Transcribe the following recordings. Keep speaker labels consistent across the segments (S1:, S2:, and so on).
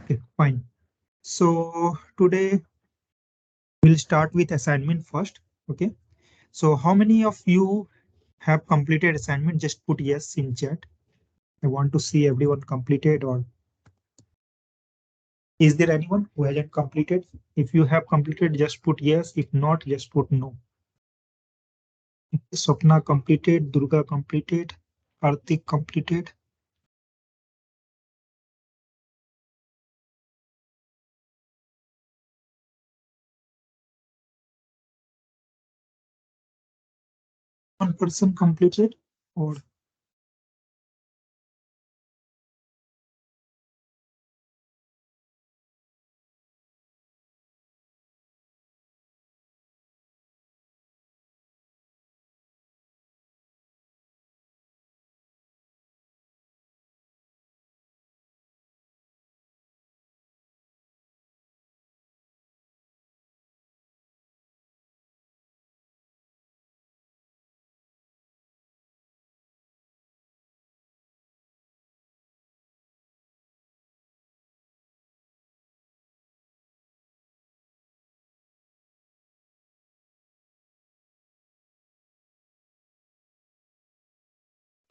S1: Okay, fine. So today we'll start with assignment first. Okay. So how many of you have completed assignment? Just put yes in chat. I want to see everyone completed, or is there anyone who hasn't completed? If you have completed, just put yes. If not, just put no. Swapna completed, Durga completed, Karthik completed. One person completed, or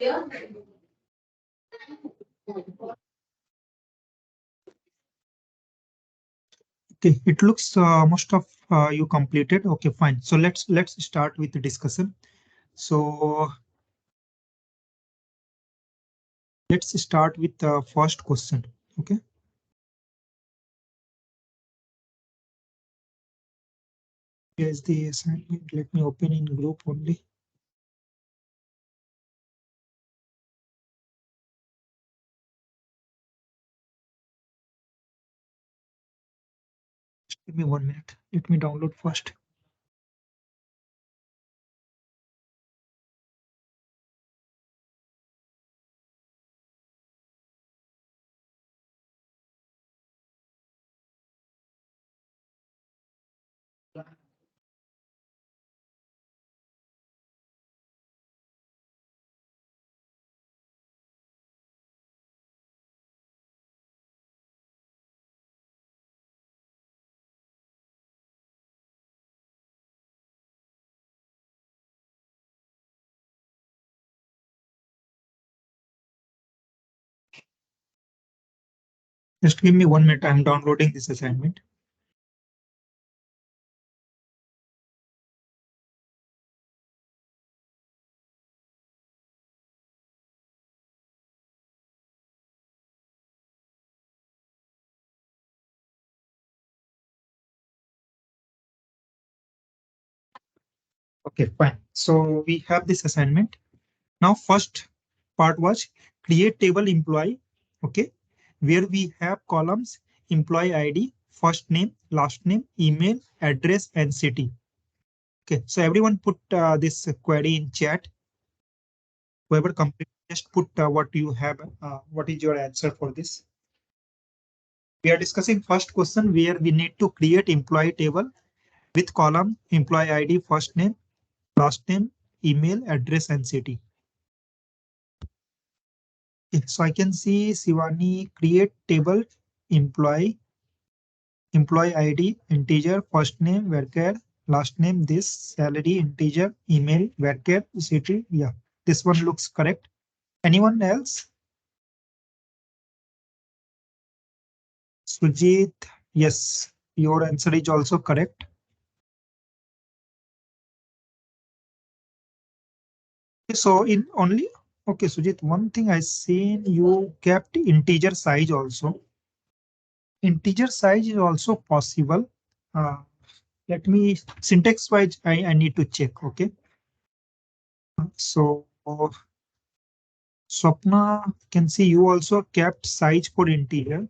S1: okay, it looks most of you completed. Okay, fine. So let's start with the discussion. So let's start with the first question. Okay. Here's the assignment. Let me open in group only. Give me 1 minute. Let me download first. Just give me 1 minute. I'm downloading this assignment. Okay, fine. So we have this assignment. Now, first part was create table employee. Okay, where we have columns employee ID, first name, last name, email, address, and city. Okay, so everyone put this query in chat. Whoever complete, just put what you have. What is your answer for this? We are discussing first question where we need to create employee table with column employee ID, first name, last name, email, address, and city. Okay, so I can see Shivani create table employee ID integer, first name varchar, last name this, salary integer, email varchar, city. Yeah, this one looks correct. Anyone else? Sujit, yes, your answer is also correct. So in only, okay, Sujit, one thing I seen you kept integer size also. Integer size is also possible. Uh, Let me syntax wise, I need to check. Okay. So Swapna can see you also kept size for integer.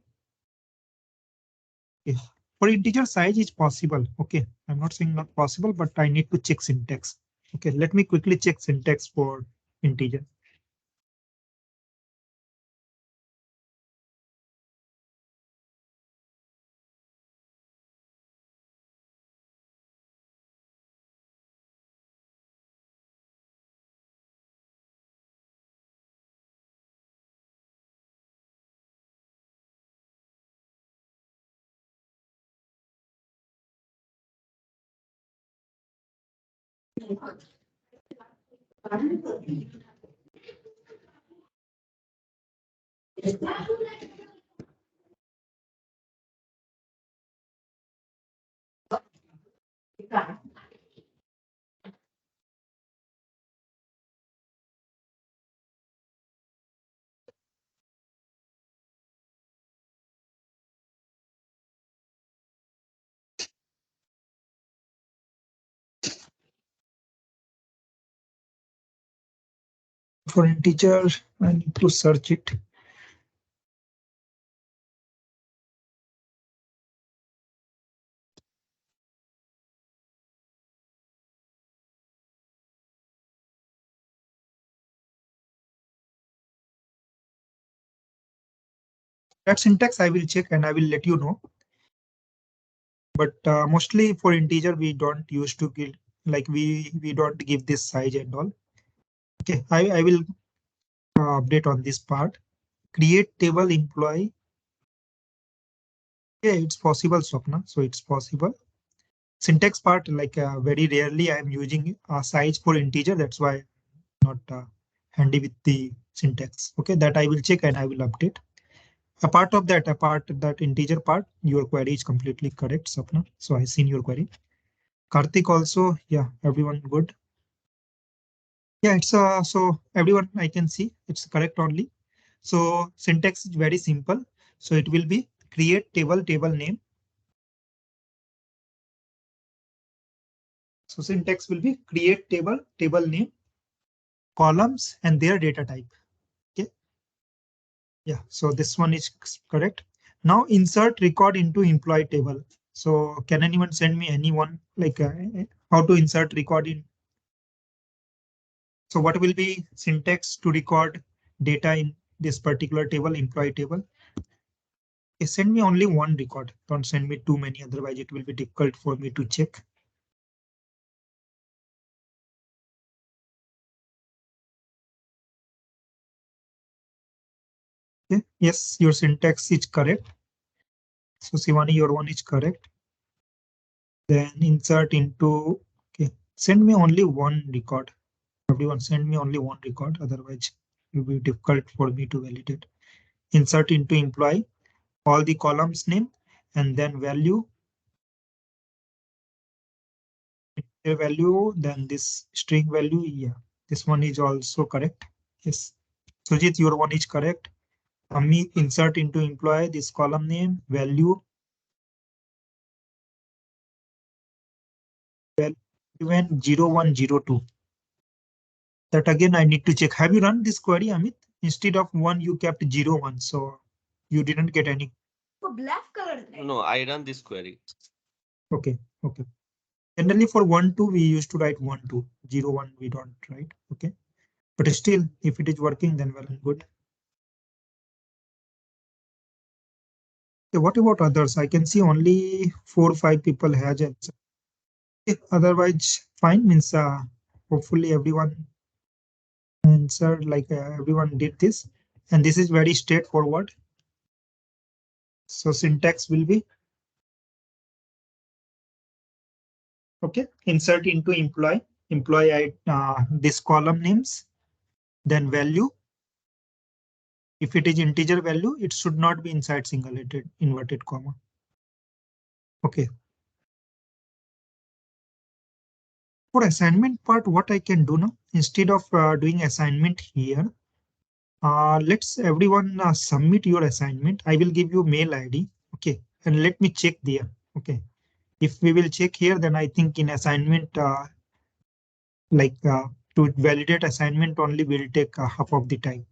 S1: Okay. For integer size is possible. Okay. I'm not saying not possible, but I need to check syntax. Okay. Let me quickly check syntax for integer. For integer, I need to search it. That syntax I will check and I will let you know. But mostly for integer, we don't used to give, like we don't give this size and all. Okay, I will update on this part. Create table employee. Yeah, it's possible, Swapna. So it's possible. Syntax part, like very rarely I am using size for integer. That's why not handy with the syntax. Okay, that I will check and I will update. Apart of that, apart that integer part, your query is completely correct, Sapna. So I seen your query. Karthik also, yeah, everyone good. Yeah, it's so everyone I can see it's correct only. So syntax is very simple. So it will be create table name. So syntax will be create table name, columns and their data type. Okay. Yeah, so this one is correct. Now insert record into employee table. So can anyone send me anyone like how to insert record in? So what will be syntax to record data in this particular table, employee table? Send me only one record. Don't send me too many, otherwise it will be difficult for me to check. Okay. Yes, your syntax is correct. So Sivani, your one is correct. Then insert into, okay, send me only one record. Everyone send me only one record, otherwise it will be difficult for me to validate. Insert into employee, all the columns name, and then value, value, then this string value. Yeah, this one is also correct. Yes. Sujit, your one is correct. Amit, insert into employee, this column name, value, given 0102. That again I need to check. Have you run this query, Amit? Instead of one, you kept 01, so you didn't get any.
S2: No, I run this query.
S1: Okay, okay. Generally for 1, 2, we used to write 1, 2, 01, we don't write. Okay. But still, if it is working, then well and good. Okay, what about others? I can see only 4 or 5 people has answered. Okay, otherwise, fine. Means hopefully everyone answered, like everyone did this. And this is very straightforward. So syntax will be, okay, insert into employee this column names, then value. If it is integer value, it should not be inside single inverted comma. Okay. For assignment part, what I can do now, instead of doing assignment here, let's everyone submit your assignment. I will give you mail ID. Okay. And let me check there. Okay. If we will check here, then I think in assignment, like to validate assignment only will take half of the time.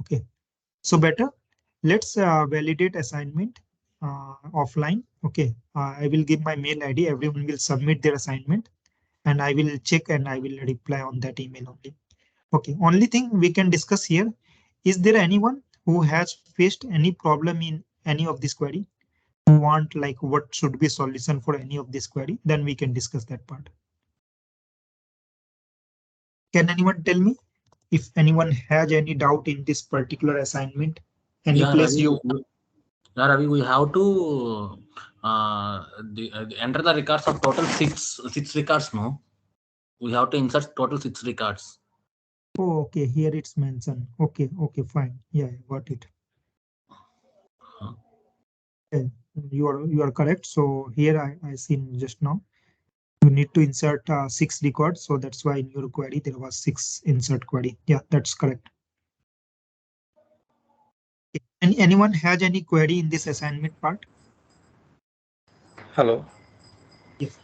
S1: Okay. So better, let's validate assignment offline. Okay. I will give my mail ID. Everyone will submit their assignment and I will check and I will reply on that email only. Okay. Only thing we can discuss here, is there anyone who has faced any problem in any of this query? Who want like what should be solution for any of this query? Then we can discuss that part. Can anyone tell me if anyone has any doubt in this particular assignment? Any
S3: Yeah,
S1: place
S3: Ravi,
S1: you
S3: yeah, Ravi, we have to enter the records of total six records, no? We have to insert total 6 records.
S1: Oh, okay. Here it's mentioned. Okay, okay, fine. Yeah, got it.
S3: Huh.
S1: Okay, you are correct. So here I seen just now. You need to insert 6 records. So that's why in your query there was 6 insert query. Yeah, that's correct. Anyone has any query in this assignment part?
S4: Hello.
S1: Yes.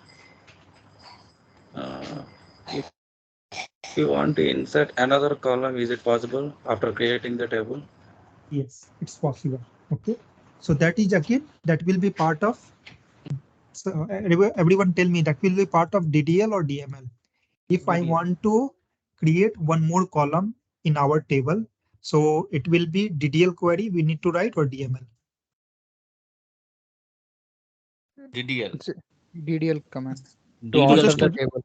S4: If you want to insert another column, is it possible after creating the table?
S1: Yes, it's possible. Okay. So that is again, that will be part of, so everyone tell me, that will be part of DDL or DML. If I
S2: DDL.
S1: want to create one more column in our table, so it will be DDL query we need to write or DML.
S2: DDL.
S5: It's a DDL command to
S3: DDL
S5: alter
S1: Just
S5: the
S3: should.
S5: table.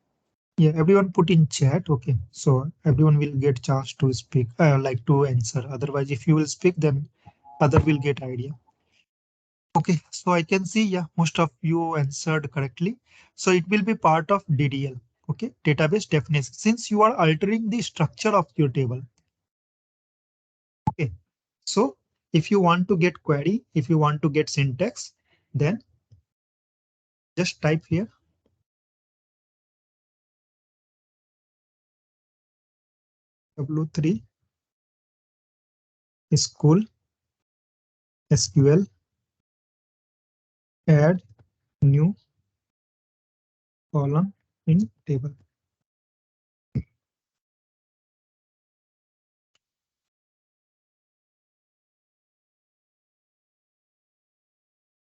S1: yeah, everyone put in chat. Okay, so everyone will get chance to speak, like to answer. Otherwise, if you will speak, then other will get idea. Okay, so I can see, yeah, most of you answered correctly. So it will be part of DDL. Okay, database definition. Since you are altering the structure of your table. Okay, so if you want to get query, if you want to get syntax, then just type here W3 school SQL add new column in table.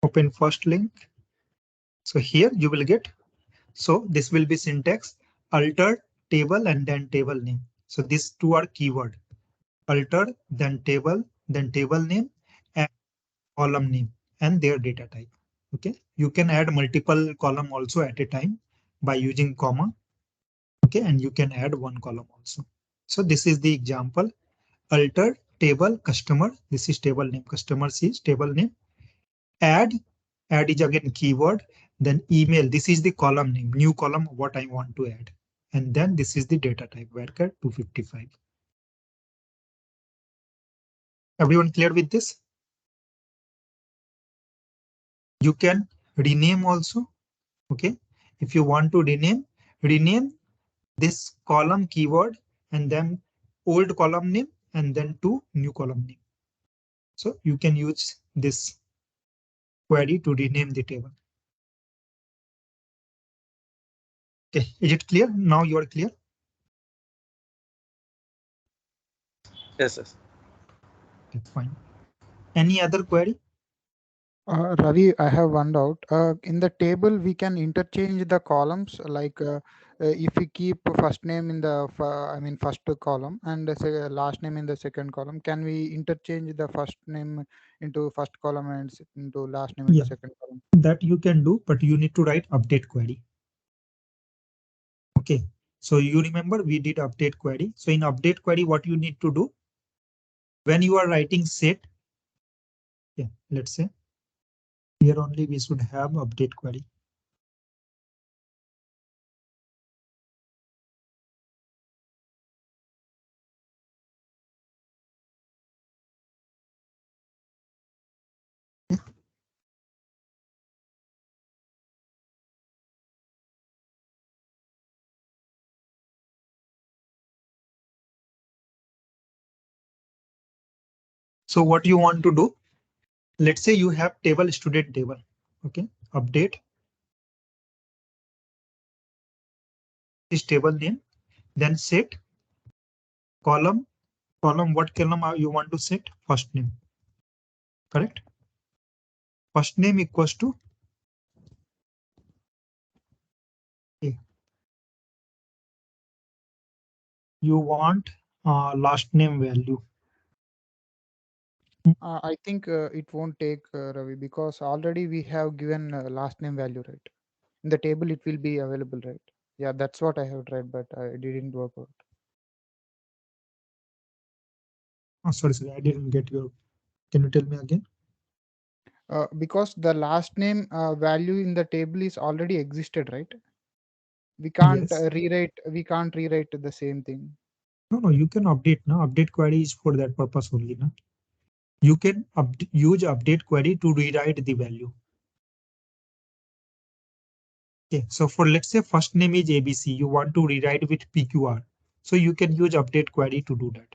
S1: Open first link. So here you will get, so this will be syntax alter table and then table name. So these two are keyword, alter, then table name and column name and their data type. Okay, you can add multiple column also at a time by using comma. Okay, and you can add one column also. So this is the example, alter table customer. This is table name, customers is table name. Add, add is again keyword, then email. This is the column name, new column, what I want to add. And then this is the data type, varchar 255. Everyone clear with this? You can rename also. Okay, if you want to rename this column keyword and then old column name and then to new column name. So you can use this query to rename the table. Okay, is it clear? Now you are clear?
S4: Yes, yes.
S1: Okay, fine. Any other query?
S5: Ravi, I have one doubt. In the table, we can interchange the columns. Like if we keep first name in the first column and last name in the second column, can we interchange the first name into first column and into last name in the
S1: Yeah,
S5: second column?
S1: that you can do, but you need to write update query. Okay, so you remember we did update query. So in update query, what you need to do when you are writing set, yeah, let's say here only we should have update query. So what you want to do, let's say you have table student table. Okay, update this table name, then set column, what column you want to set? First name, correct? First name equals to A. You want last name value.
S5: I think it won't take Ravi, because already we have given last name value, right? In the table, it will be available, right? Yeah, that's what I have tried, but it didn't work out.
S1: Oh, sorry, I didn't get your. Can you tell me again?
S5: Because the last name value in the table is already existed, right? We can't
S1: Yes.
S5: rewrite. We can't rewrite the same thing.
S1: No, you can update now. Update query is for that purpose only now. You can use update query to rewrite the value. Okay, so for let's say first name is ABC, you want to rewrite with PQR. So you can use update query to do that.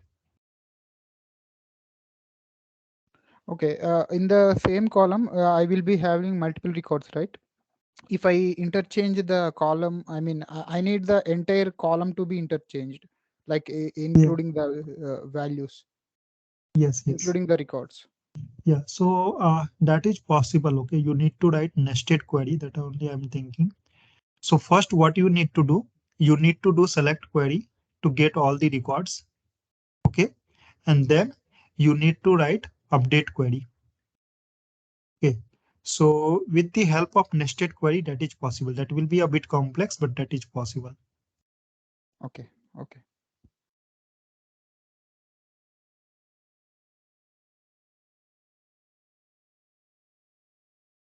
S5: Okay. In the same column, I will be having multiple records, right? If I interchange the column, I mean, I need the entire column to be interchanged, like
S1: Yeah.
S5: including the values,
S1: Yes, yes.
S5: including the records.
S1: Yeah, so that is possible. Okay, you need to write nested query. That only I'm thinking. So first, what you need to do, you need to do select query to get all the records. Okay, and then you need to write update query. Okay, so with the help of nested query, that is possible. That will be a bit complex, but that is possible.
S5: Okay. Okay.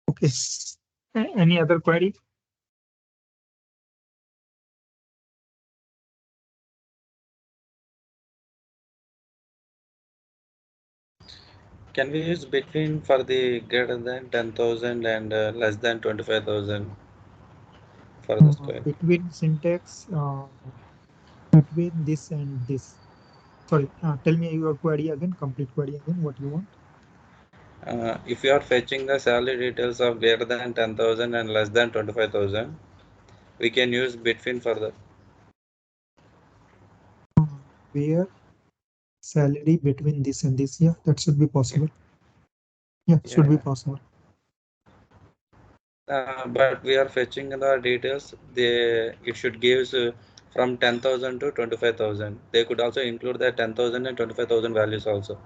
S1: Okay, any other query?
S4: Can we use between for the greater than 10,000 and less than 25,000 for this query?
S1: Between syntax, between this and this. Sorry, tell me your query again, complete query again, what you want.
S4: If you are fetching the salary details of greater than 10,000 and less than 25,000, we can use between for that.
S1: Where salary between this and this, yeah, that should be possible. Yeah,
S4: Yeah,
S1: should be
S4: yeah.
S1: possible.
S4: But we are fetching the details. It should give from 10,000 to 25,000. They could also include the 10,000 and 25,000 values also.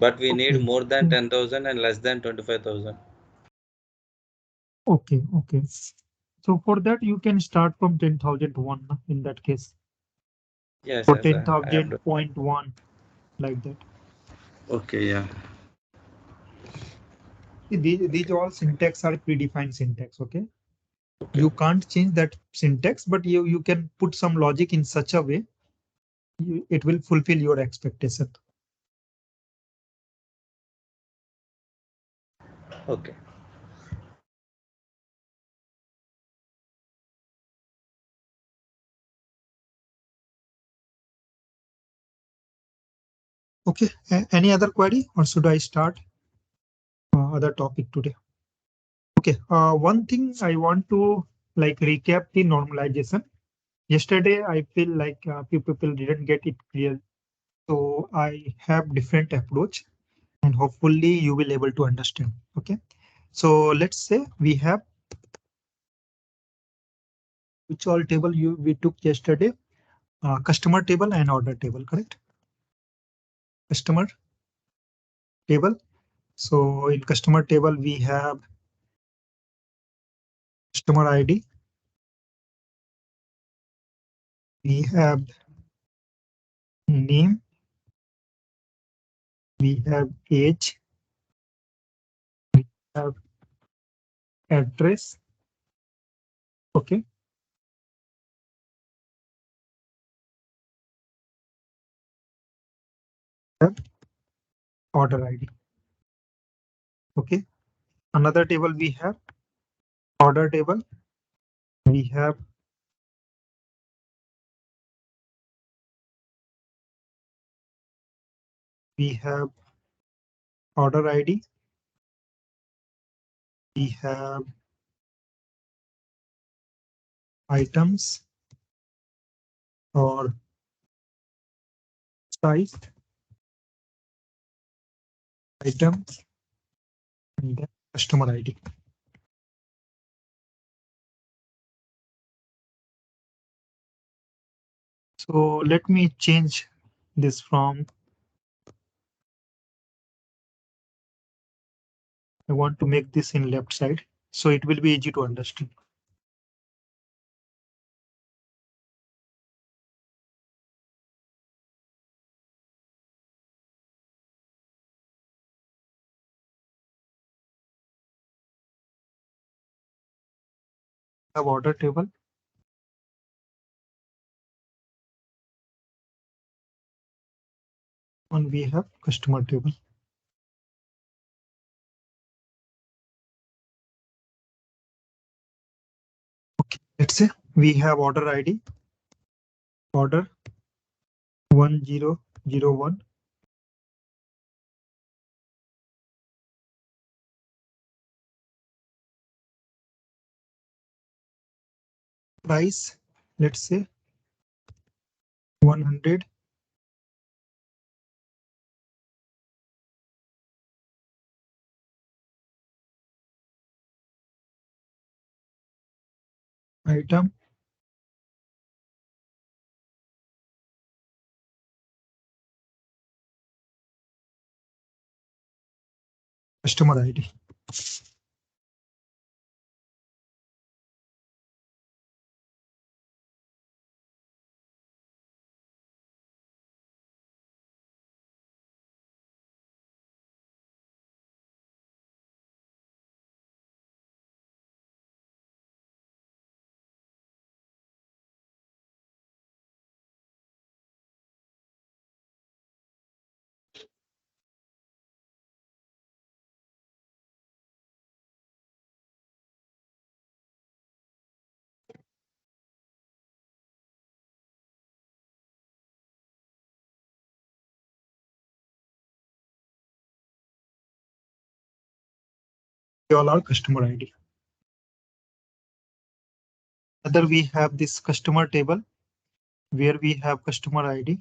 S4: But we need
S1: Okay.
S4: more than
S1: Hmm.
S4: 10,000 and less than 25,000.
S1: Okay. So for that, you can start from 10,001 in that case.
S4: Yes,
S1: For
S4: yes, I am.
S1: 10,000.1, like that.
S4: Okay, yeah.
S1: See, these
S4: Okay,
S1: all syntax are predefined syntax, okay?
S4: okay,
S1: You can't change that syntax, but you can put some logic in such a way, it will fulfill your expectation.
S4: okay.
S1: Okay, any other query or should I start other topic today? Okay, one thing I want to like recap the normalization. Yesterday, I feel like few people didn't get it clear. So I have different approach and hopefully you will able to understand. Okay, so let's say we have which all table we took yesterday, customer table and order table, correct? Customer table. So in customer table, we have customer ID, we have name, we have age, we have address. Okay, have order ID. Okay, another table we have order table. We have we have order ID. We have items or size items and then customer ID. So let me change this from, I want to make this in left side. So it will be easy to understand. Have order table. And we have customer table. Okay, let's say we have order ID, order 1001. Price, let's say 100. Item, customer ID. All our customer ID. Other we have this customer table where we have customer ID.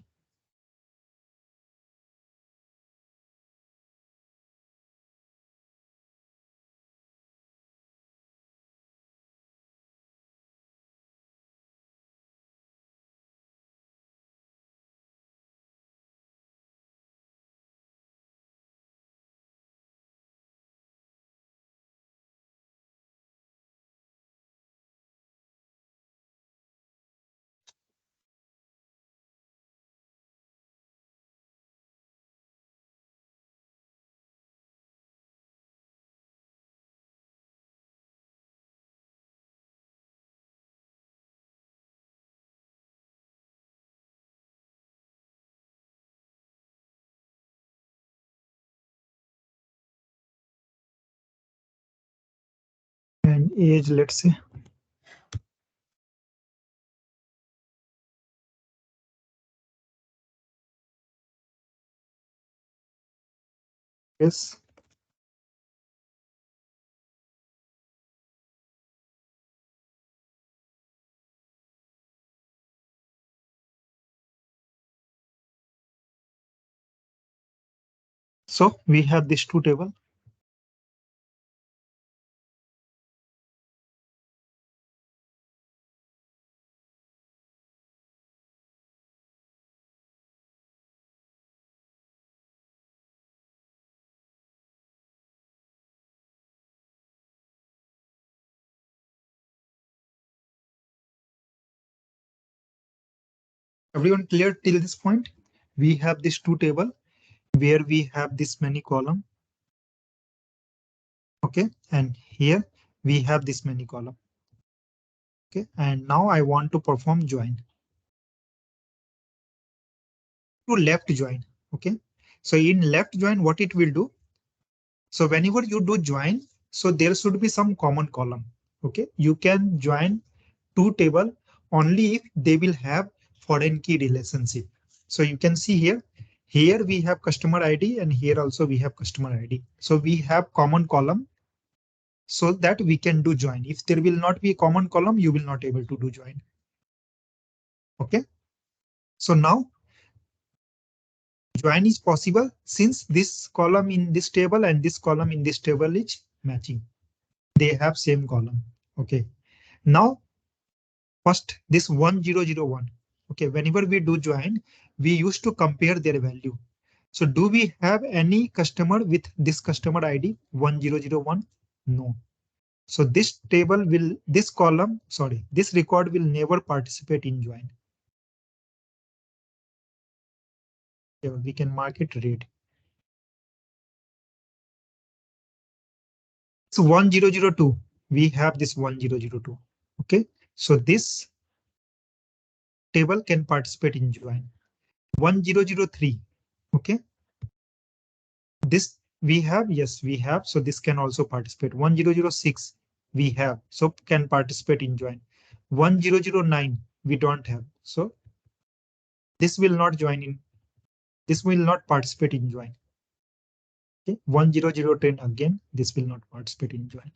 S1: And age, let's say. Yes. So we have these two tables. Everyone clear till this point? We have this two table where we have this many column. Okay, and here we have this many column. Okay, and now I want to perform join. To left join. Okay, so in left join, what it will do? So whenever you do join, so there should be some common column. Okay, you can join two table only if they will have foreign key relationship. So you can see here, here we have customer ID and here also we have customer ID. So we have common column so that we can do join. If there will not be a common column, you will not able to do join. Okay. So now join is possible since this column in this table and this column in this table is matching. They have same column. Okay. Now first this 1001. Okay, whenever we do join, we used to compare their value. So do we have any customer with this customer ID 1001? No. So this table will, this column, sorry, this record will never participate in join. Yeah, we can mark it red. So 1002, we have this 1002. Okay, so this table can participate in join. 1003, Okay. This we have, yes, we have. So this can also participate. 1006 we have, so can participate in join. 1009 we don't have. So this will not join in. This will not participate in join. Okay. 10010 again, this will not participate in join.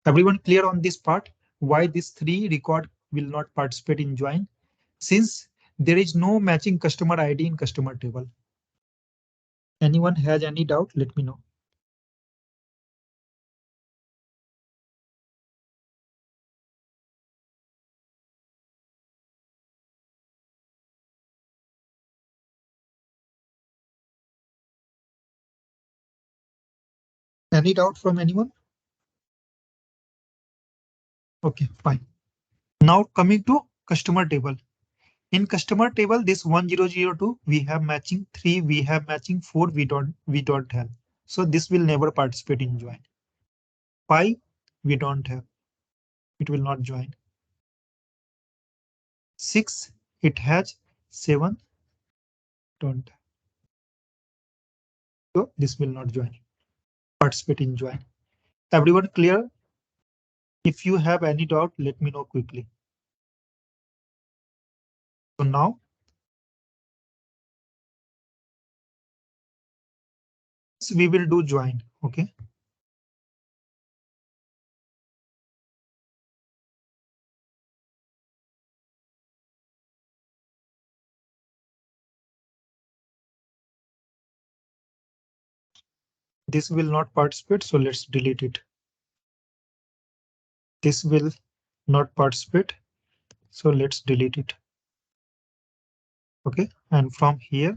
S1: Everyone clear on this part? Why this 3 record will not participate in join? Since there is no matching customer ID in customer table. Anyone has any doubt? Let me know. Any doubt from anyone? Okay, fine. Now coming to customer table. In customer table, this 1002, we have matching 3, we have matching 4, we don't have. So this will never participate in join. 5, we don't have. It will not join. 6, it has. 7, don't have. So this will not join. Participate in join. Everyone clear? If you have any doubt, let me know quickly. So now we will do join. Okay. This will not participate, so let's delete it. This will not participate, so let's delete it. Okay, and from here,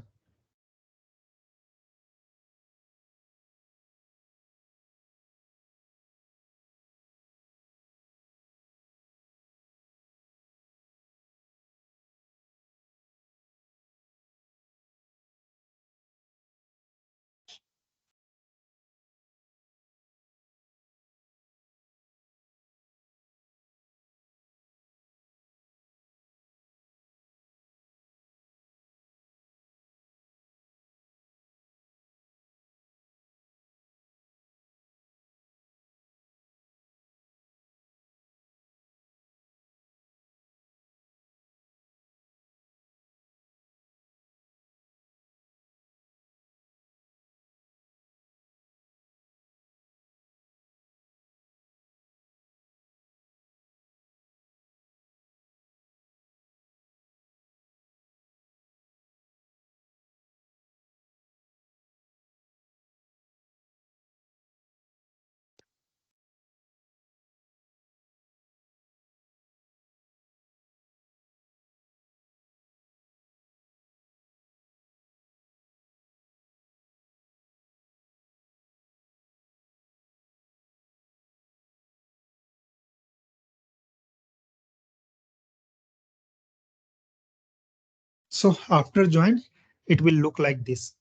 S1: so after join, it will look like this.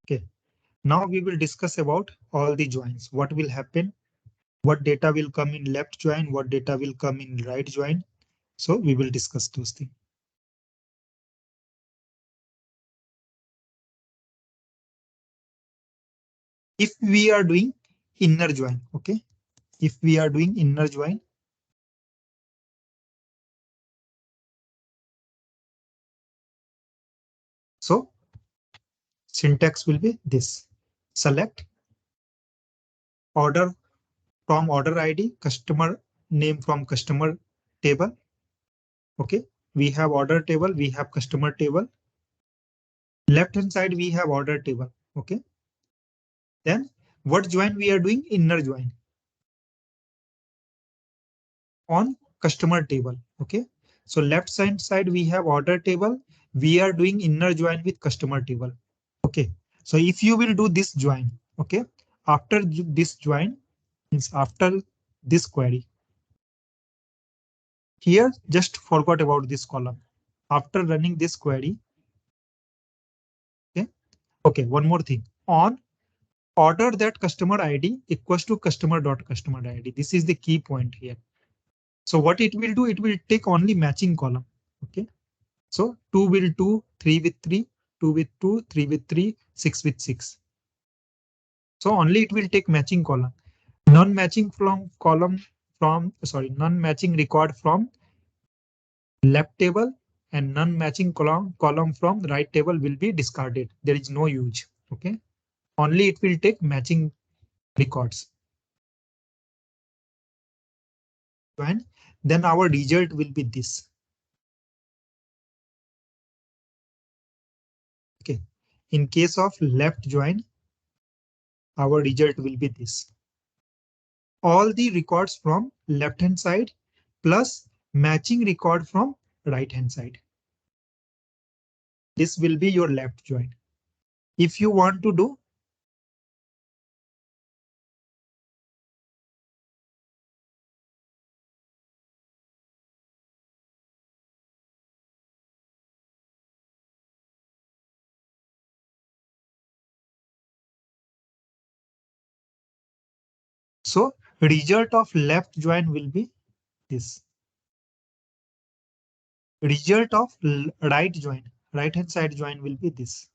S1: Okay, now we will discuss about all the joins. What will happen? What data will come in left join? What data will come in right join? So we will discuss those things. If we are doing inner join, okay. If we are doing inner join, so syntax will be this: select order from order ID, customer name from customer table. Okay, we have order table, we have customer table. Left hand side, we have order table. Okay, then what join we are doing? Inner join on customer table. Okay, so left side we have order table. We are doing inner join with customer table. Okay, so if you will do this join, okay, after this join means after this query, here just forgot about this column. After running this query, okay, okay, one more thing. On order that customer ID equals to customer.customer ID. This is the key point here. So what it will do, it will take only matching column. Okay, so 2 will 2, 3 with 3, 2 with 2, 3 with 3, 6 with 6. So only it will take matching column. Non-matching from column from non-matching record from left table and non-matching column from right table will be discarded. There is no use. Okay. Only it will take matching records. And then our result will be this. Okay. In case of left join, our result will be this. All the records from left hand side plus matching record from right hand side. This will be your left join. If you want to do so, result of left join will be this. Result of right join, right hand side join will be this.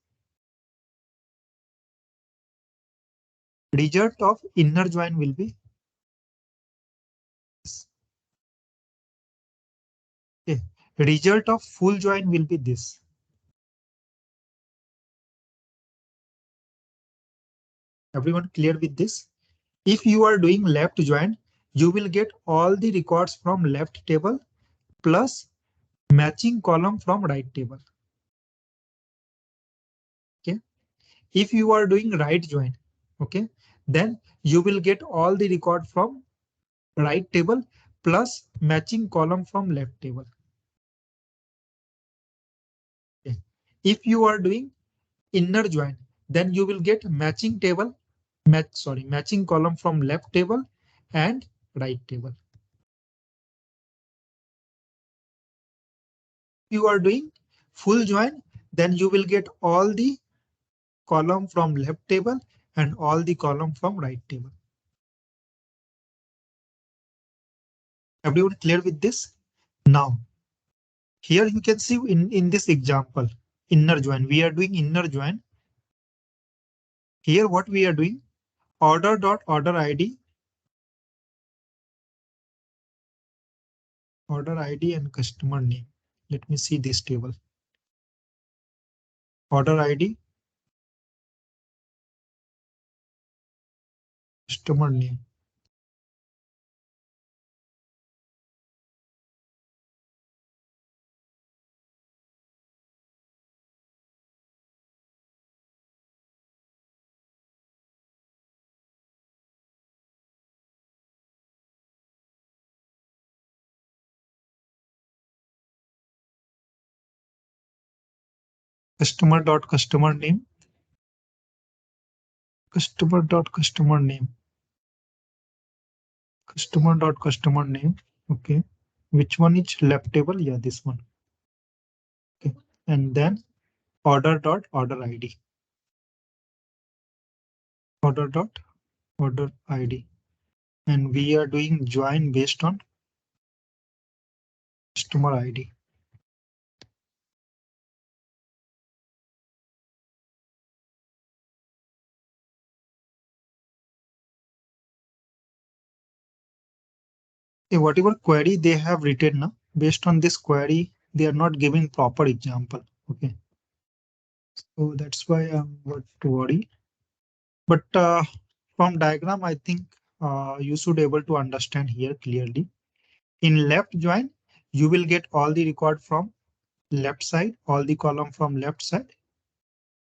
S1: Result of inner join will be this. Okay. Result of full join will be this. Everyone clear with this? If you are doing left join, you will get all the records from left table plus matching column from right table. Okay. If you are doing right join, okay, then you will get all the record from right table plus matching column from left table. Okay. If you are doing inner join, then you will get matching table, matching column from left table and right table. If you are doing full join, then you will get all the column from left table and all the column from right table. Everyone clear with this? Now, here you can see in this example, inner join, we are doing inner join. Here what we are doing, order ID and customer name. Let me see this table. Order ID, customer name. Customer name, customer name, customer name. Okay, which one is left table? Yeah, this one. Okay, and then order ID, order ID, and we are doing join based on customer ID. Okay, whatever query they have written now, based on this query, they are not giving proper example. Okay, so that's why I'm not to worry. But from diagram, I think you should able to understand here clearly. In left join, you will get all the record from left side, all the column from left side,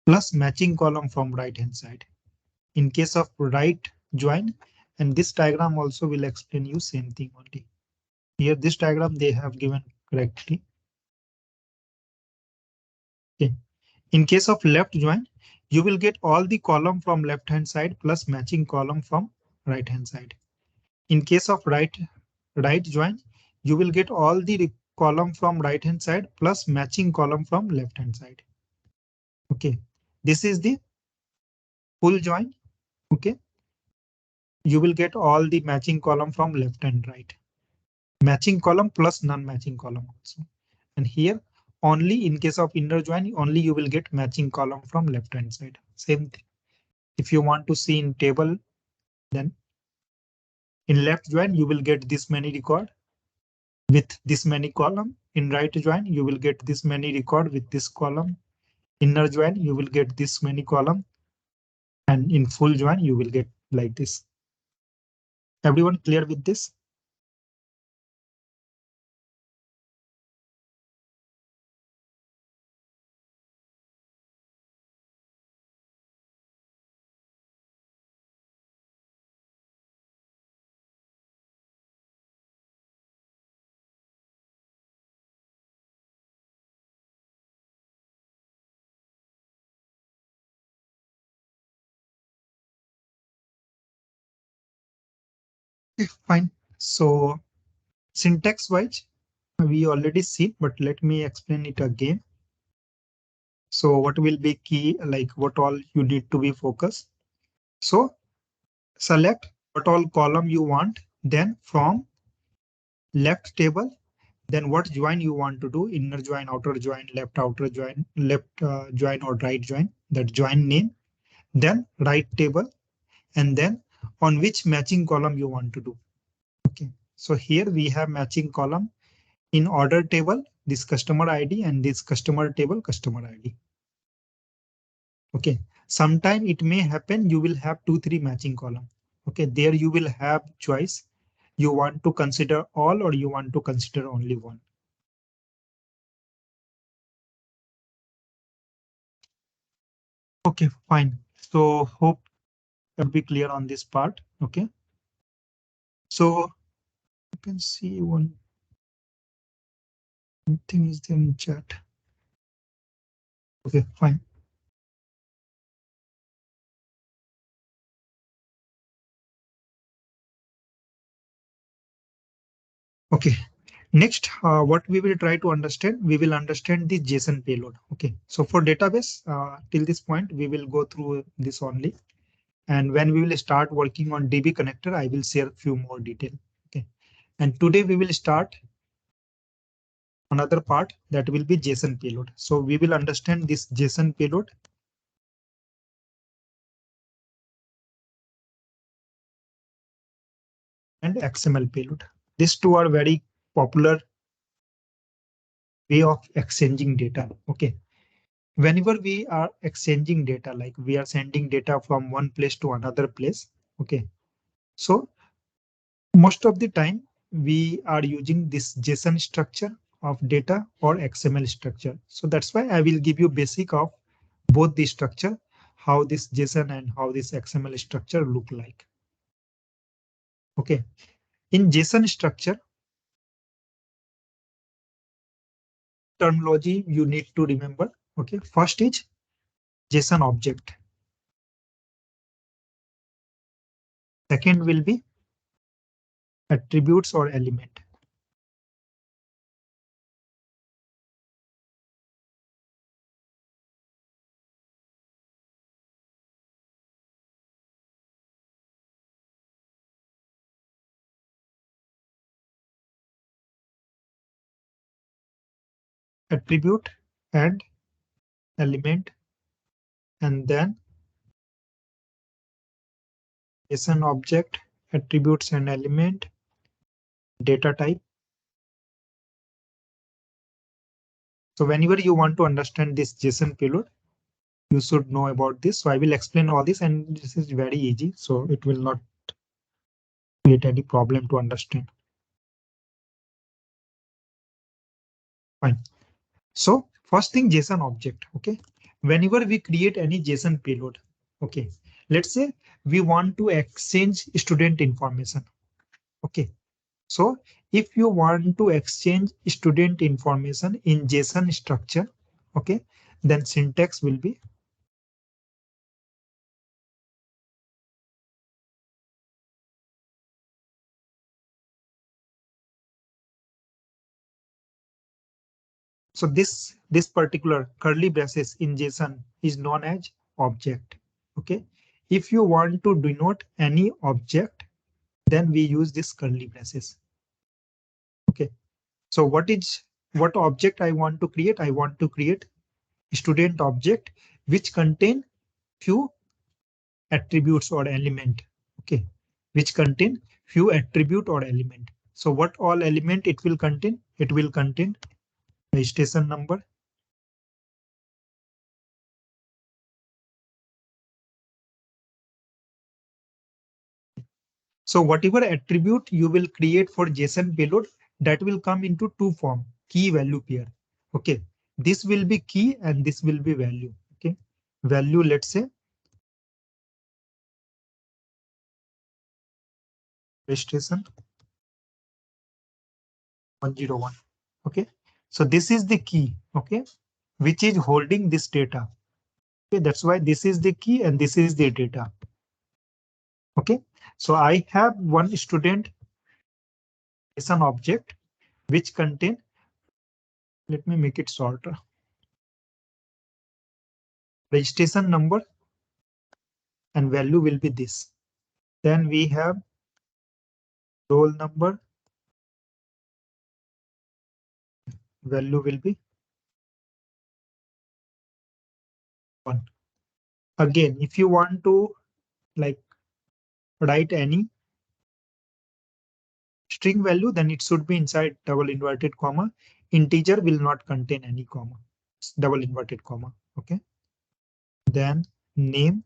S1: plus matching column from right hand side. In case of right join, and this diagram also will explain you same thing only. Here, this diagram they have given correctly. Okay. In case of left join, you will get all the column from left hand side plus matching column from right hand side. In case of right join, you will get all the column from right hand side plus matching column from left hand side. Okay, this is the full join. Okay, you will get all the matching column from left and right, matching column plus non-matching column also. And here only in case of inner join, only you will get matching column from left hand side. Same thing. If you want to see in table, then in left join, you will get this many record with this many column. In right join, you will get this many record with this column. Inner join, you will get this many column. And in full join, you will get like this. Everyone clear with this? Fine. So syntax wise, we already see, but let me explain it again. So what will be key, like what all you need to be focused. So select what all column you want, then from left table, then what join you want to do, inner join, outer join, left outer join, left join or right join, that join name, then right table, and then on which matching column you want to do. Okay, so here we have matching column in order table, this customer ID and this customer table customer ID. Okay, sometime it may happen you will have 2-3 matching column. Okay, there you will have choice. You want to consider all or you want to consider only one. Okay, fine. So hope I'll be clear on this part. Okay. So you can see one thing is there in chat. Okay, fine. Okay. Next, what we will try to understand, we will understand the JSON payload. Okay. So for database, till this point, we will go through this only. And when we will start working on DB connector, I will share a few more detail. Okay. And today we will start another part that will be JSON payload. So we will understand this JSON payload and XML payload. These two are very popular way of exchanging data. Okay. Whenever we are exchanging data, like we are sending data from one place to another place. Okay. So most of the time we are using this JSON structure of data or XML structure. So that's why I will give you basic of both the structure, how this JSON and how this XML structure look like. Okay. In JSON structure, terminology you need to remember. Okay. First is JSON object. Second will be attributes or element. Attribute and element, and then JSON object, attributes and element, data type. So whenever you want to understand this JSON payload, you should know about this. So I will explain all this, and this is very easy. So it will not create any problem to understand. Fine. So first thing, JSON object. Okay. Whenever we create any JSON payload, okay, let's say we want to exchange student information. Okay. So if you want to exchange student information in JSON structure, okay, then syntax will be so this particular curly braces in JSON is known as object. Okay. If you want to denote any object, then we use this curly braces. Okay. So what is what object I want to create? I want to create student object which contain few attributes or element. Okay, which contain few attribute or element. So what all element it will contain? It will contain registration number, so whatever attribute you will create for JSON payload, that will come into two form, key value pair. Okay, this will be key and this will be value. Okay, value, let's say registration 101. Okay, so this is the key. Okay, which is holding this data. Okay, that's why this is the key and this is the data. Okay, so I have one student JSON object which contain, let me make it shorter, registration number and value will be this. Then we have roll number, value will be 1. Again, if you want to like write any string value, then it should be inside double inverted comma. Integer will not contain any comma. It's double inverted comma. Okay. Then name,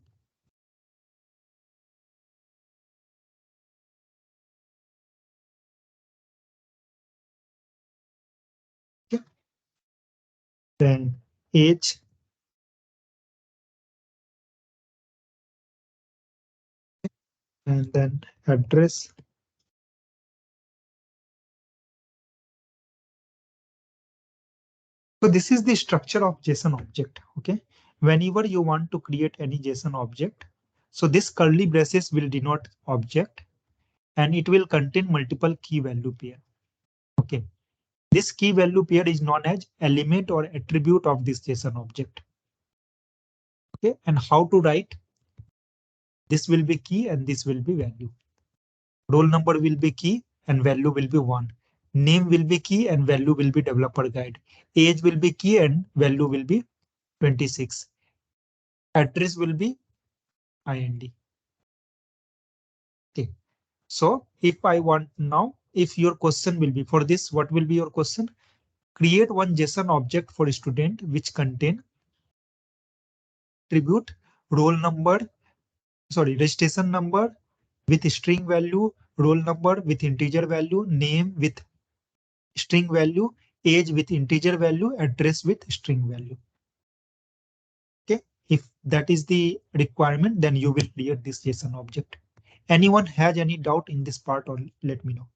S1: okay. Then age, and then address. So this is the structure of JSON object. Okay. Whenever you want to create any JSON object, so this curly braces will denote object and it will contain multiple key value pair. Okay. This key value pair is known as element or attribute of this JSON object. Okay. And how to write? This will be key and this will be value. Roll number will be key and value will be 1. Name will be key and value will be developer guide. Age will be key and value will be 26. Address will be IND. Okay. So if I want now, if your question will be for this, what will be your question? Create one JSON object for a student which contain attribute, roll number, sorry, registration number with string value, roll number with integer value, name with string value, age with integer value, address with string value. Okay, if that is the requirement, then you will create this JSON object. Anyone has any doubt in this part, or let me know.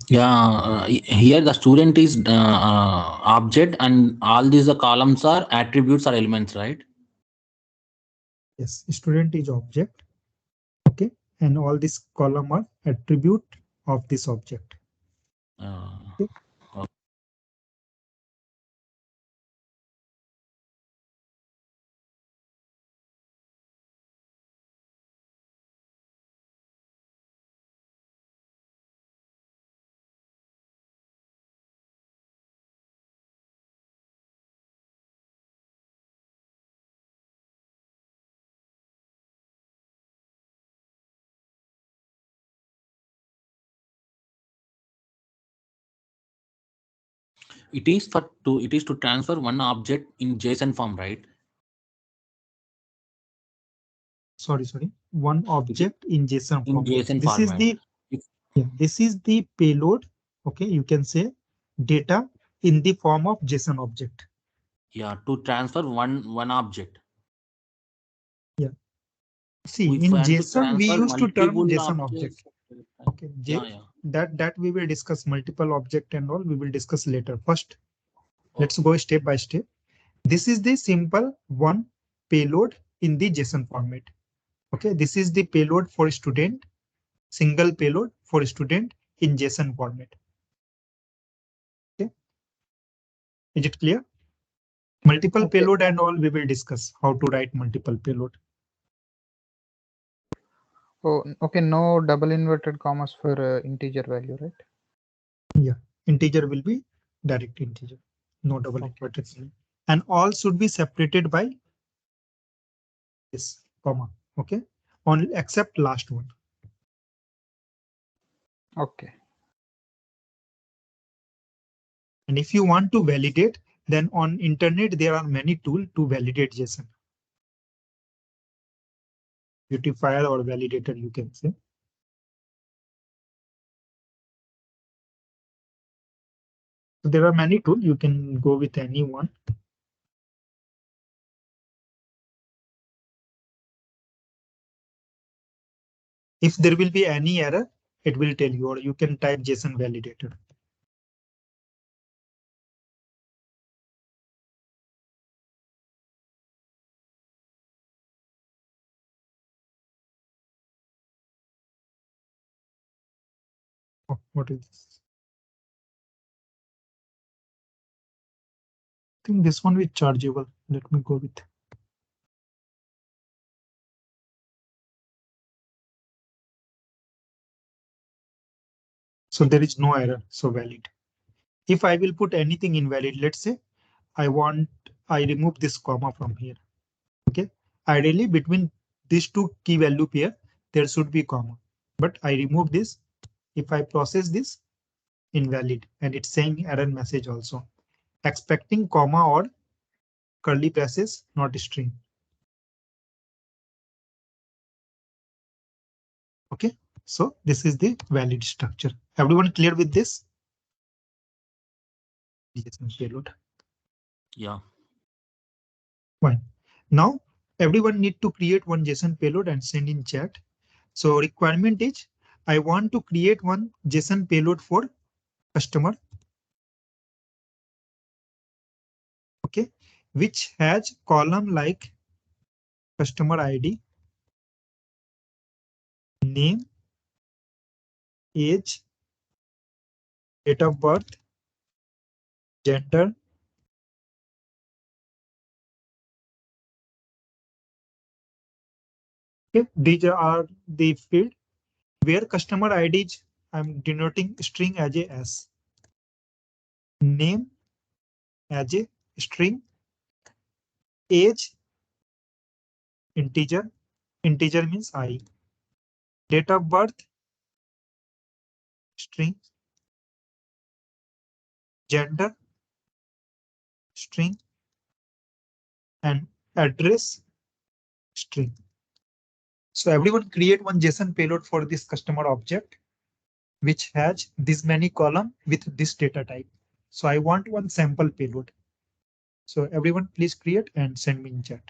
S3: Yeah, here the student is object, and all these columns are attributes or elements, right?
S1: Yes, student is object. Okay, and all this column are attribute of this object. Okay.
S3: It is to transfer one object in JSON form, right?
S1: Sorry, one object in JSON
S3: In
S1: form.
S3: JSON
S1: This is
S3: format.
S1: the, yeah, this is the payload. Okay, you can say data in the form of JSON object.
S3: Yeah, to transfer one object.
S1: Yeah. See,
S3: If
S1: in
S3: I want to
S1: JSON, we
S3: transfer
S1: used to term
S3: multiple
S1: JSON
S3: objects.
S1: object. Okay,
S3: Yeah.
S1: that we will discuss multiple object and all we will discuss later. First, let's
S3: Okay.
S1: go step by step. This is the simple one payload in the JSON format. Okay, this is the payload for student, single payload for student in JSON format. Okay, is it clear? Multiple
S5: Okay.
S1: payload and all we will discuss how to write multiple payload.
S5: Oh, okay. No double inverted commas for integer value, right?
S1: Yeah, integer will be direct integer, no double
S5: Okay.
S1: inverted sign. And all should be separated by this comma. Okay, only except last one.
S5: Okay.
S1: And if you want to validate, then on internet there are many tools to validate JSON. Beautifier or validator, you can say. So there are many tools. You can go with any one. If there will be any error, it will tell you, or you can type JSON validator. Oh, what is this? I think this one is chargeable. Let me go with. So there is no error, so valid. If I will put anything invalid, let's say I remove this comma from here. Okay. Ideally between these two key value pair, there should be comma, but I remove this. If I process this, invalid, and it's saying error message also, expecting comma or curly braces, not string. Okay. So this is the valid structure. Everyone clear with this? JSON payload.
S3: Yeah.
S1: Fine. Now everyone need to create one JSON payload and send in chat. So requirement is I want to create one JSON payload for customer. Okay, which has column like customer ID, name, age, date of birth, gender. Okay, these are the field where customer ID is I'm denoting string as a S, name as a string, age integer, integer means I, date of birth string, gender string, and address string. So everyone create one JSON payload for this customer object, which has this many column with this data type. So I want one sample payload. So everyone please create and send me in chat.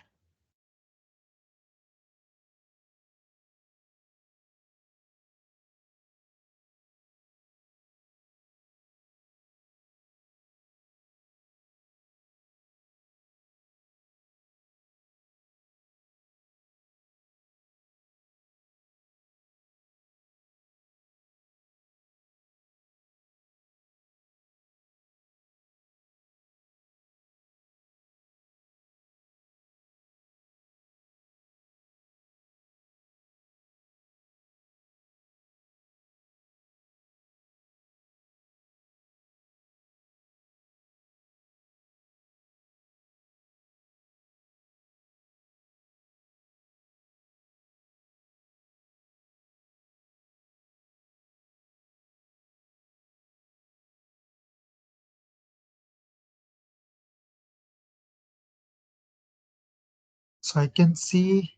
S1: So I can see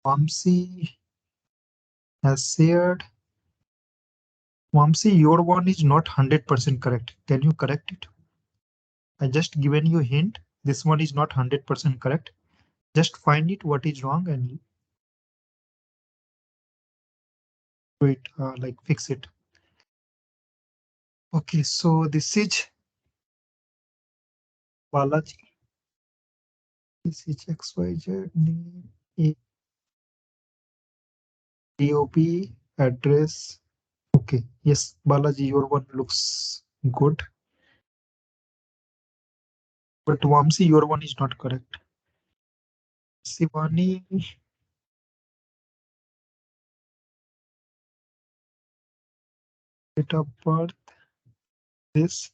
S1: Vamsi has shared. Vamsi, your one is not 100% correct. Can you correct it? I just given you a hint. This one is not 100% correct. Just find it what is wrong and do it, like fix it. Okay, so this is Balaji. This is XYZ name, DOP address. Okay, yes, Balaji, your one looks good. But Vamsi, your one is not correct. Sivani, date of birth, this.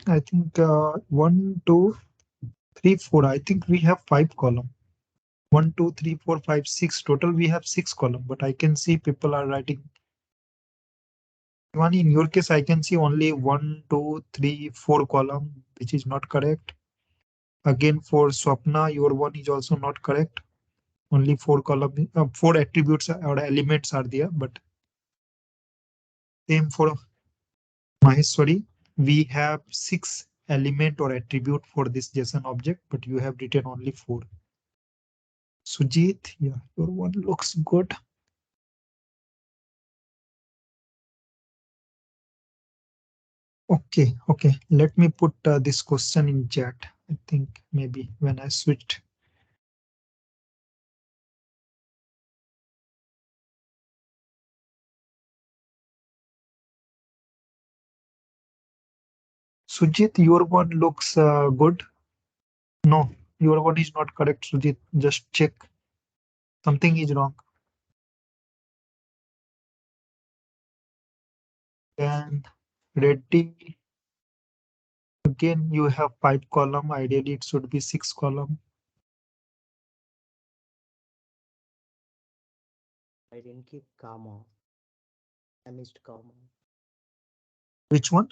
S1: I think 1, 2, 3, 4. I think we have 5 column. 1, 2, 3, 4, 5, 6. Total we have 6 column, but I can see people are writing. One in your case, I can see only 1, 2, 3, 4 column, which is not correct. Again, for Swapna, your one is also not correct. Only 4 column, 4 attributes or elements are there, but same for Maheshwari. We have 6 element or attribute for this JSON object, but you have written only 4. Sujit, yeah, your one looks good. Okay, okay. Let me put this question in chat. I think maybe when I switched. Sujit, your one looks good. No, your one is not correct, Sujit. Just check. Something is wrong. And Reddy, again, you have 5 column. Ideally, it should be 6 column.
S6: I didn't keep comma. I missed comma.
S1: Which one?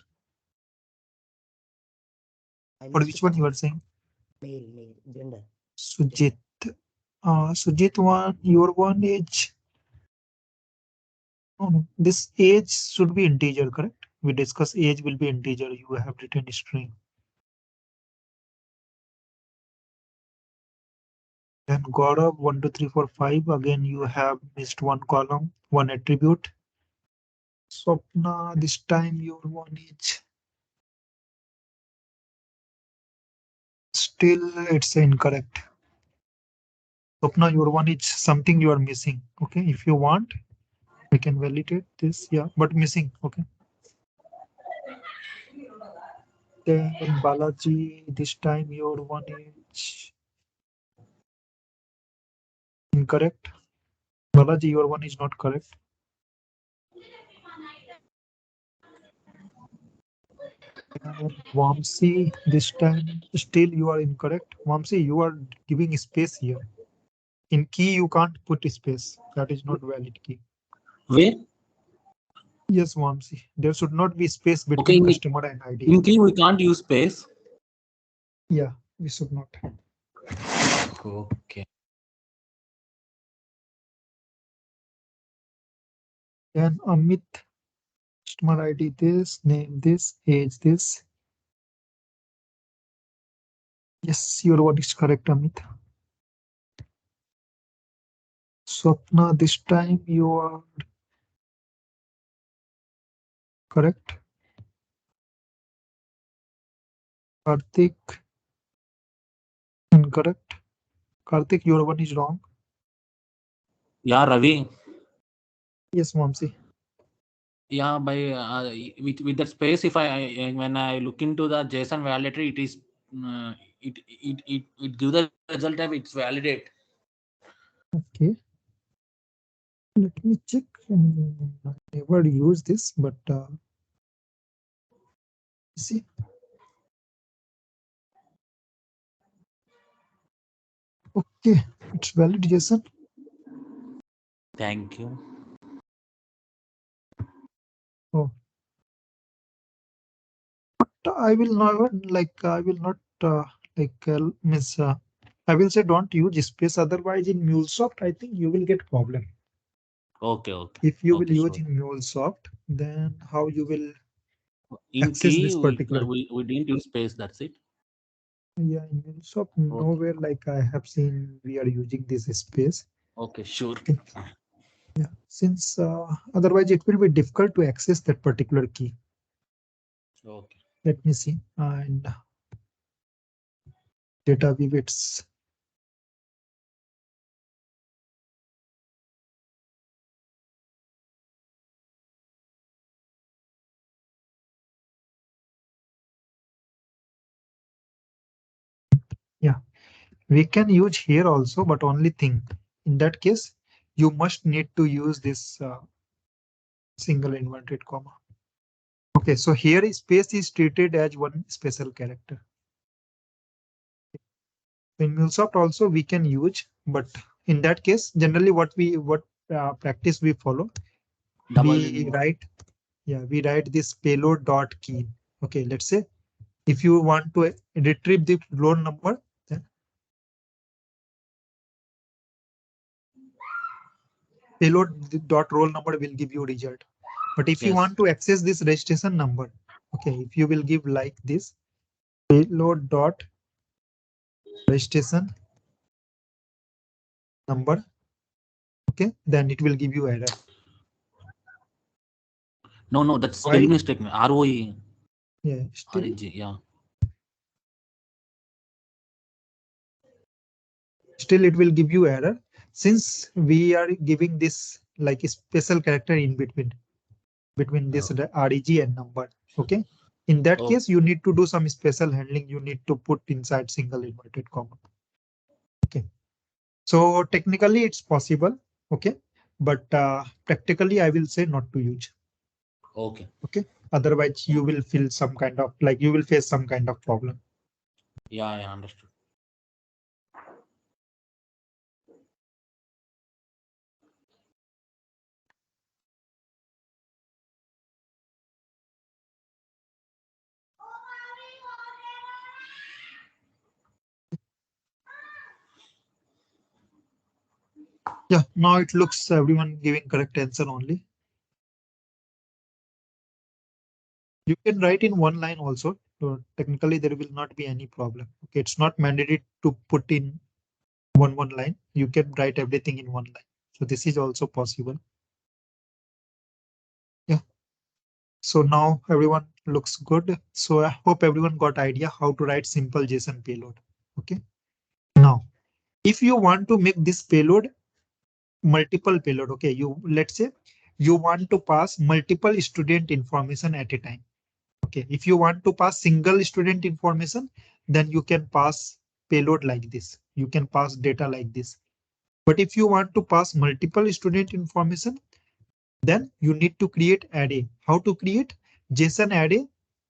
S6: I
S1: For
S6: missed
S1: which one you
S6: comma.
S1: are saying?
S6: Male, gender.
S1: Sujit. Sujit one, your one age. No, no. This age should be integer, correct? We discuss age will be integer. You have written string. Then Gaurav 1, 2, 3, 4, 5. Again, you have missed 1 column, 1 attribute. Swapna, this time your one is still it's incorrect. Swapna, your one is something you are missing. Okay, if you want, we can validate this. Yeah, but missing. Okay. Then Balaji, this time your one is incorrect. Balaji, your one is not correct. And Vamsi, this time still you are incorrect. Vamsi, you are giving space here. In key, you can't put space. That is not valid key.
S3: Where?
S1: Yes, Vamsi. There should not be space
S3: Okay,
S1: between customer and ID.
S3: in key we can't use space.
S1: Yeah, we should not.
S3: Okay.
S1: Then Amit, customer ID this, name this, age this. Yes, your word is correct, Amit. Swapna, this time you are correct. Karthik, incorrect. Karthik, your one is wrong.
S3: Yeah, Ravi.
S1: Yes, Vamsi.
S3: Yeah, by with that space, if when I look into the JSON validator, it is it gives the result of it's validate.
S1: Okay. Let me check. I never use this, but see. Okay, it's valid, Jason.
S3: Thank you.
S1: Oh, I will never I will not miss. I will say don't use space. Otherwise, in Mulesoft, I think you will get problem.
S3: Okay.
S1: If you will
S3: Okay,
S1: use
S3: sure.
S1: in Mulesoft, then how you will
S3: In
S1: access
S3: key,
S1: this particular?
S3: we didn't use space. That's it.
S1: Yeah, in Mulesoft,
S3: Okay.
S1: nowhere like I have seen we are using this space.
S3: Okay, sure.
S1: Okay. Yeah, since otherwise it will be difficult to access that particular key.
S3: Okay.
S1: Let me see. And data viewits. Yeah, we can use here also, but only thing in that case, you must need to use this single inverted comma. Okay, so here space is treated as one special character. In Mulesoft also we can use, but in that case, generally what practice we follow, we write, yeah, we write this payload dot key. Okay, let's say if you want to retrieve the roll number, then payload dot roll number will give you result. But if you
S3: Yes.
S1: want to access this registration number, okay, if you will give like this payload dot registration number, okay, then it will give you error.
S3: No, that's
S1: Why?
S3: spelling mistake. ROE.
S1: Yeah, still
S3: REG. Yeah.
S1: it will give you error since we are giving this like a special character in between this reg and number. Okay, in that
S3: Oh,
S1: case you need to do some special handling. You need to put inside single inverted comma. Okay, so technically it's possible. Okay, but practically I will say not to use.
S3: okay.
S1: Okay, otherwise you will feel some kind of like you will face some kind of problem.
S3: Yeah, I understood.
S1: Yeah, now it looks everyone giving correct answer only. You can write in one line also. So technically, there will not be any problem. Okay, it's not mandatory to put in one line. You can write everything in one line. So this is also possible. Yeah. So now everyone looks good. So I hope everyone got idea how to write simple JSON payload. Okay. Now, if you want to make this payload multiple payload, okay, you let's say you want to pass multiple student information at a time. Okay, if you want to pass single student information, then you can pass payload like this. You can pass data like this. But if you want to pass multiple student information, then you need to create array. How to create JSON array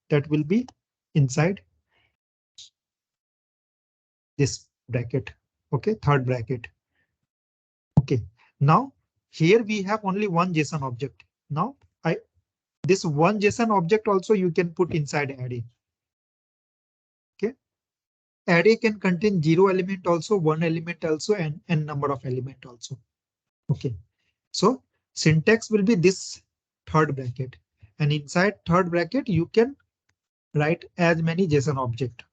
S1: that will be inside this bracket. Okay, third bracket. Okay, now here we have only one JSON object. Now this one JSON object also you can put inside array. Okay. Array can contain 0 element also, 1 element also, and n number of element also. Okay, so syntax will be this third bracket, and inside third bracket you can write as many JSON object.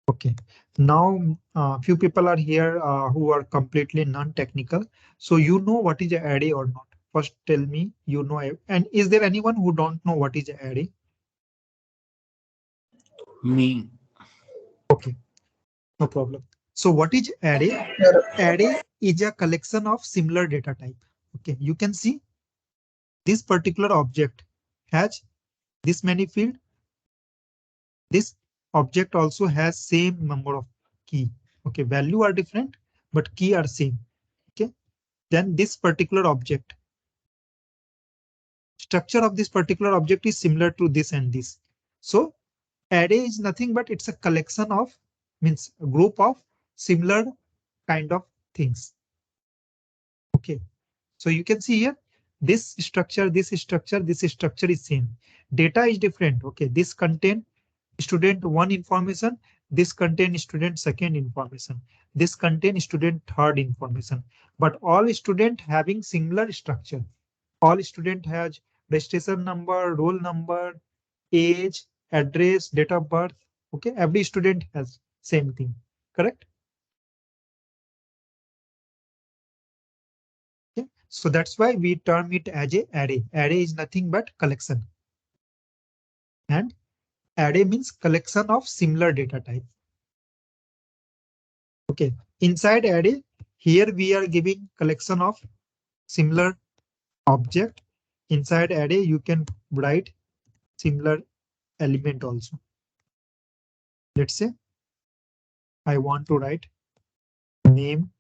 S1: Okay, now few people are here who are completely non-technical. So you know what is an array or not? First tell me you know, and is there anyone who don't know what is an array?
S3: Me.
S1: Okay, no problem. So what is array? Array is a collection of similar data type. Okay, you can see this particular object has this many field. This object also has same number of key. Okay, value are different, but key are same. Okay, then this particular object, structure of this particular object is similar to this and this. So array is nothing but it's a collection of, means a group of similar kind of things. Okay, so you can see here this structure, this structure, this structure is same. Data is different. Okay, this contain student one information, this contain student second information, this contain student third information, but all student having similar structure. All student has registration number, roll number, age, address, date of birth. Okay, every student has same thing, correct? Okay, So that's why we term it as a array. Array is nothing but collection. And array means collection of similar data type. Okay, inside array, here we are giving collection of similar object. Inside array, you can write similar element also. Let's say I want to write name.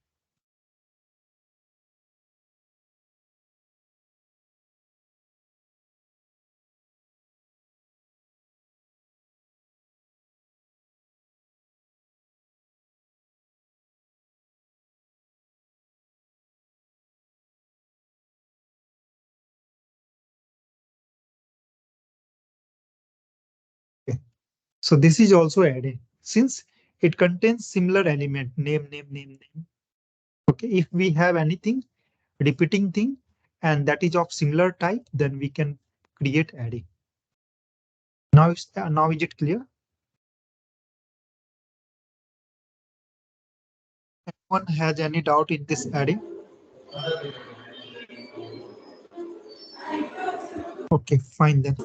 S1: Okay. So this is also array since it contains similar element name. Okay, if we have anything repeating thing and that is of similar type, then we can create array. Now is it clear? Anyone has any doubt in this array? Okay, fine then.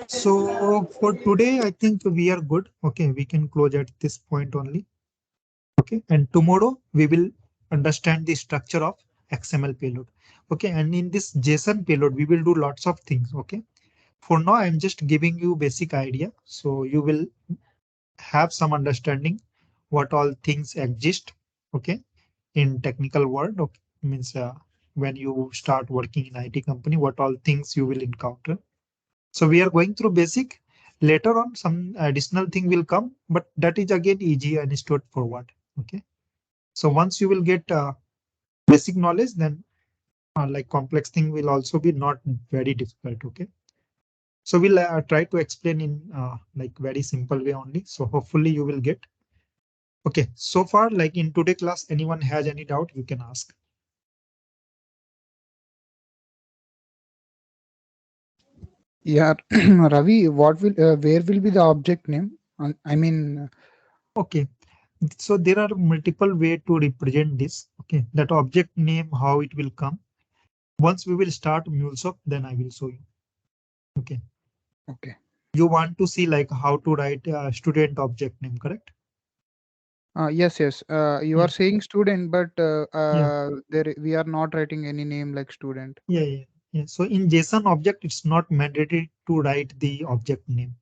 S1: So for today, I think we are good. Okay, we can close at this point only. Okay, and tomorrow we will understand the structure of XML payload. Okay, and in this JSON payload, we will do lots of things. Okay, for now, I'm just giving you basic idea. So you will have some understanding what all things exist. Okay, in technical word, okay, means when you start working in IT company, what all things you will encounter. So we are going through basic. Later on, some additional thing will come, but that is again easy and straightforward. Okay. So once you will get basic knowledge, then like complex thing will also be not very difficult. Okay. So we'll try to explain in like very simple way only. So hopefully you will get. Okay. So far, like in today class, anyone has any doubt, you can ask.
S5: Yeah, Ravi, where will be the object name? I mean,
S1: Okay. So there are multiple way to represent this. Okay. That object name, how it will come. Once we will start Mulesoft, then I will show you. Okay.
S5: okay.
S1: You want to see like how to write a student object name, correct?
S5: Yes, yes. You
S1: Yeah.
S5: are saying student, but
S1: Yeah.
S5: there we are not writing any name like student.
S1: Yeah. So in JSON object, it's not mandatory to write the object name.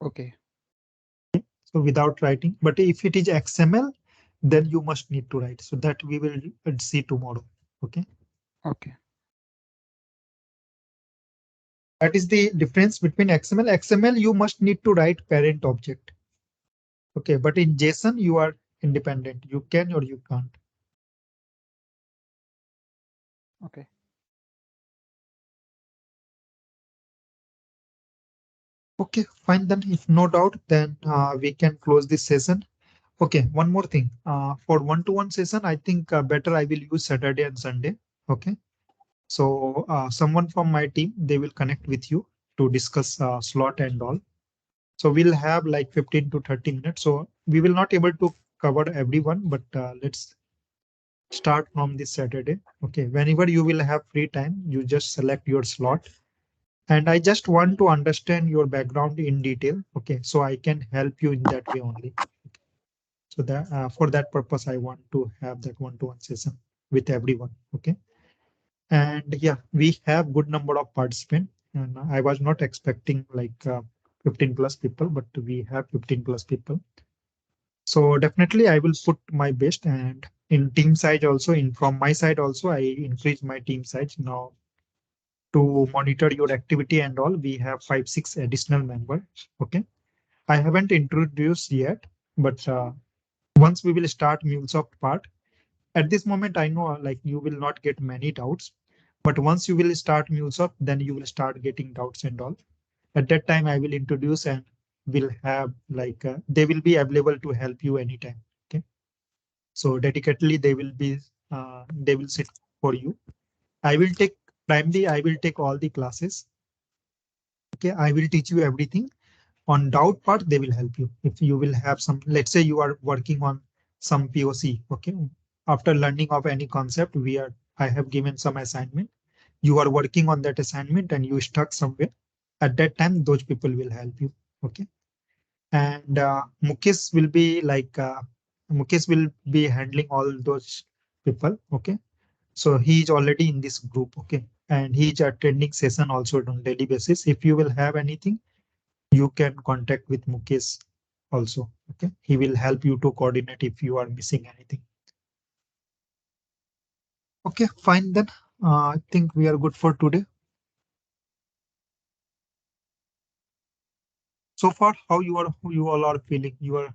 S5: Okay.
S1: So without writing, but if it is XML, then you must need to write. So that we will see tomorrow. Okay.
S5: Okay.
S1: That is the difference between XML. XML, you must need to write parent object. Okay. But in JSON, you are independent. You can or you can't.
S5: Okay.
S1: Okay, fine then. If no doubt, then we can close this session. Okay, one more thing. For one-to-one session, I think better I will use Saturday and Sunday. Okay, so someone from my team, they will connect with you to discuss slot and all. So we'll have like 15 to 30 minutes. So we will not able to cover everyone, but let's start from this Saturday. Okay, whenever you will have free time, you just select your slot. And I just want to understand your background in detail. Okay, so I can help you in that way only. So that for that purpose, I want to have that one-to-one session with everyone. Okay, and yeah, we have good number of participants, and I was not expecting like 15 plus people, but we have 15 plus people. So definitely, I will put my best, and in team side also, in from my side also, I increase my team size now to monitor your activity and all. We have 5, 6 additional members. Okay, I haven't introduced yet, but once we will start MuleSoft part, at this moment, I know like you will not get many doubts, but once you will start MuleSoft, then you will start getting doubts and all. At that time, I will introduce and will have like they will be available to help you anytime. Okay, so dedicatedly they will sit for you. I will take primarily I will take all the classes. Okay, I will teach you everything. On doubt part, they will help you. If you will have some, let's say you are working on some POC. Okay, after learning of any concept, we are I have given some assignment. You are working on that assignment and you stuck somewhere. At that time, those people will help you. Okay. And Mukesh will be like Mukesh will be handling all those people. Okay. So he is already in this group. Okay. And he is attending session also on daily basis. If you will have anything, you can contact with Mukesh also. Okay. He will help you to coordinate if you are missing anything. Okay, fine then. I think we are good for today. So far, how you all are feeling? You are